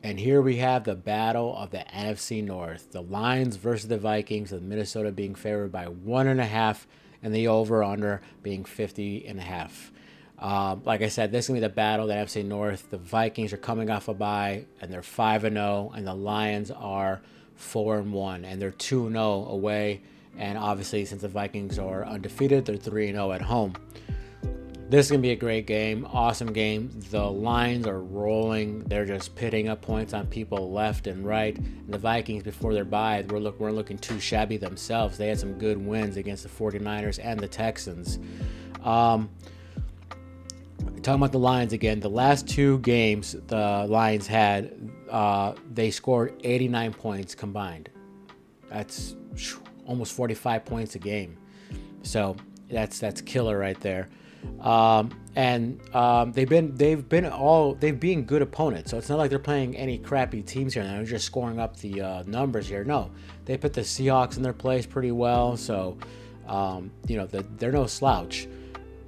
And here we have the battle of the NFC North. The Lions versus the Vikings, with Minnesota being favored by 1.5 and the over-under being 50.5. Like I said, this is going to be the battle of the NFC North. The Vikings are coming off a bye, and they're 5-0, and the Lions are 4-1, and they're 2-0 away. And obviously, since the Vikings are undefeated, they're 3-0 at home. This is going to be a great game, awesome game. The Lions are rolling. They're just pitting up points on people left and right. And the Vikings, before their bye, weren't looking too shabby themselves. They had some good wins against the 49ers and the Texans. Talking about the Lions again, the last two games the Lions had, they scored 89 points combined. That's almost 45 points a game. So that's killer right there. They've been good opponents. So it's not like they're playing any crappy teams here and they're just scoring up the numbers here. No, they put the Seahawks in their place pretty well. So, they're no slouch.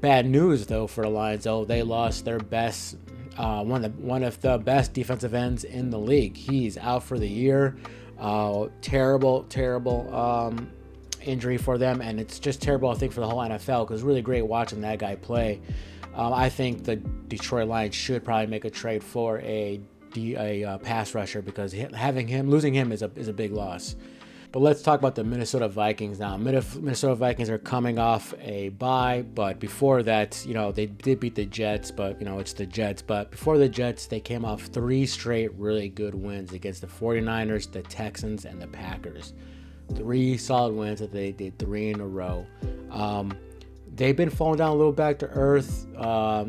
Bad news though for the Lions. Oh, they lost their best, one of the best defensive ends in the league. He's out for the year. Terrible injury for them, and it's just terrible, I think, for the whole NFL, because it's really great watching that guy play. I think the Detroit Lions should probably make a trade for a pass rusher, because losing him is a big loss. But let's talk about the Minnesota Vikings now. Minnesota Vikings are coming off a bye, but before that, they did beat the Jets, but it's the Jets. But before the Jets, they came off 3 straight really good wins against the 49ers, the Texans, and the Packers. 3 solid wins that they did 3 in a row. They've been falling down a little back to earth.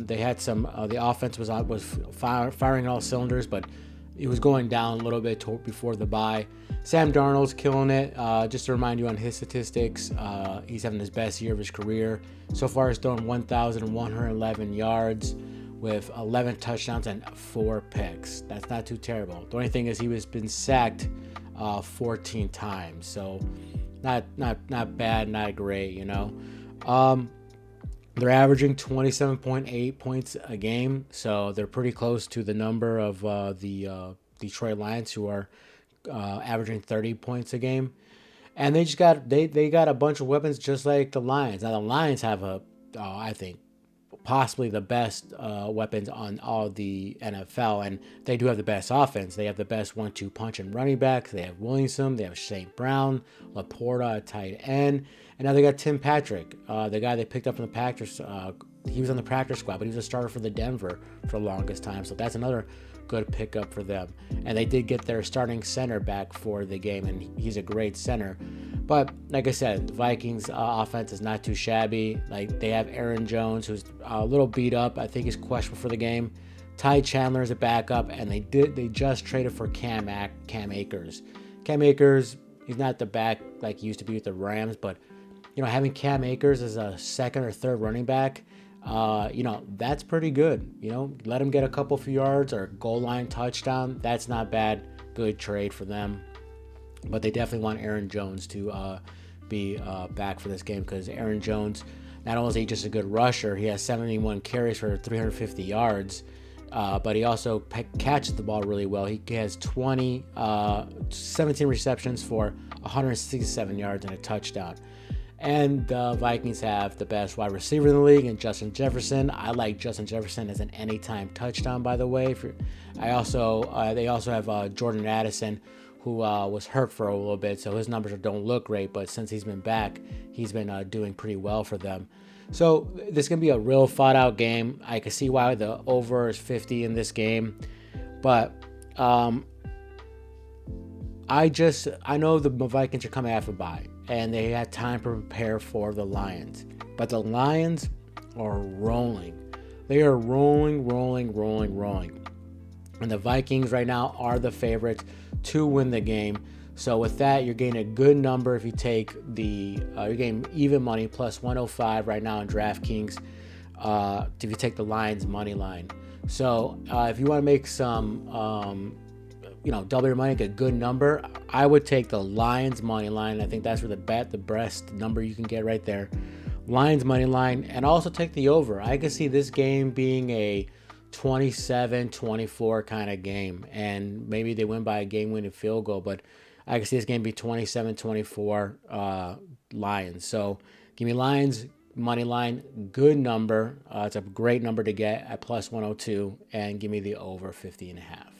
They had some. The offense was firing all cylinders, but it was going down a little bit before the bye. Sam Darnold's killing it. Just to remind you on his statistics, he's having his best year of his career. So far, he's thrown 1,111 yards with 11 touchdowns and 4 picks. That's not too terrible. The only thing is he has been sacked 14 times, so not bad, not great. They're averaging 27.8 points a game, so they're pretty close to the number of the Detroit Lions, who are averaging 30 points a game. And they got a bunch of weapons just like the Lions. Now the Lions have I think, possibly the best weapons on all the NFL, and they do have the best offense. They have the best 1-2 punch and running backs. They have Williamson, they have St. Brown, Laporta at tight end, and now they got Tim Patrick, the guy they picked up from the Packers. He was on the practice squad, but he was a starter for the Denver for the longest time, so that's another good pickup for them. And they did get their starting center back for the game, and he's a great center. But like I said, the Vikings offense is not too shabby. Like, they have Aaron Jones, who's a little beat up. I think he's questionable for the game. Ty Chandler is a backup, and they just traded for Cam Akers. Cam Akers, he's not the back like he used to be with the Rams, but having Cam Akers as a second or third running back, that's pretty good. Let him get a couple few yards or a goal line touchdown. That's not bad. Good trade for them. But they definitely want Aaron Jones to be back for this game, because Aaron Jones, not only is he just a good rusher, he has 71 carries for 350 yards, but he also catches the ball really well. He has 17 receptions for 167 yards and a touchdown. And the Vikings have the best wide receiver in the league, and Justin Jefferson. I like Justin Jefferson as an anytime touchdown, by the way. They also have Jordan Addison, who was hurt for a little bit, so his numbers don't look great, but since he's been back, he's been doing pretty well for them. So this is going to be a real fought-out game. I can see why the over is 50 in this game, but I know the Vikings are coming after a bye, and they had time to prepare for the Lions. But the Lions are rolling. They are rolling. And the Vikings right now are the favorites to win the game. So with that, you're getting a good number if you take you're getting even money, plus 105 right now in DraftKings, if you take the Lions money line. So if you want to make some, double your money, get a good number, I would take the Lions money line. I think that's where the best number you can get right there. Lions money line, and also take the over. I can see this game being a 27-24 kind of game, and maybe they win by a game-winning field goal, but I can see this game be 27-24 Lions. So give me Lions money line, good number. It's a great number to get at plus 102, and give me the over 50 and a half.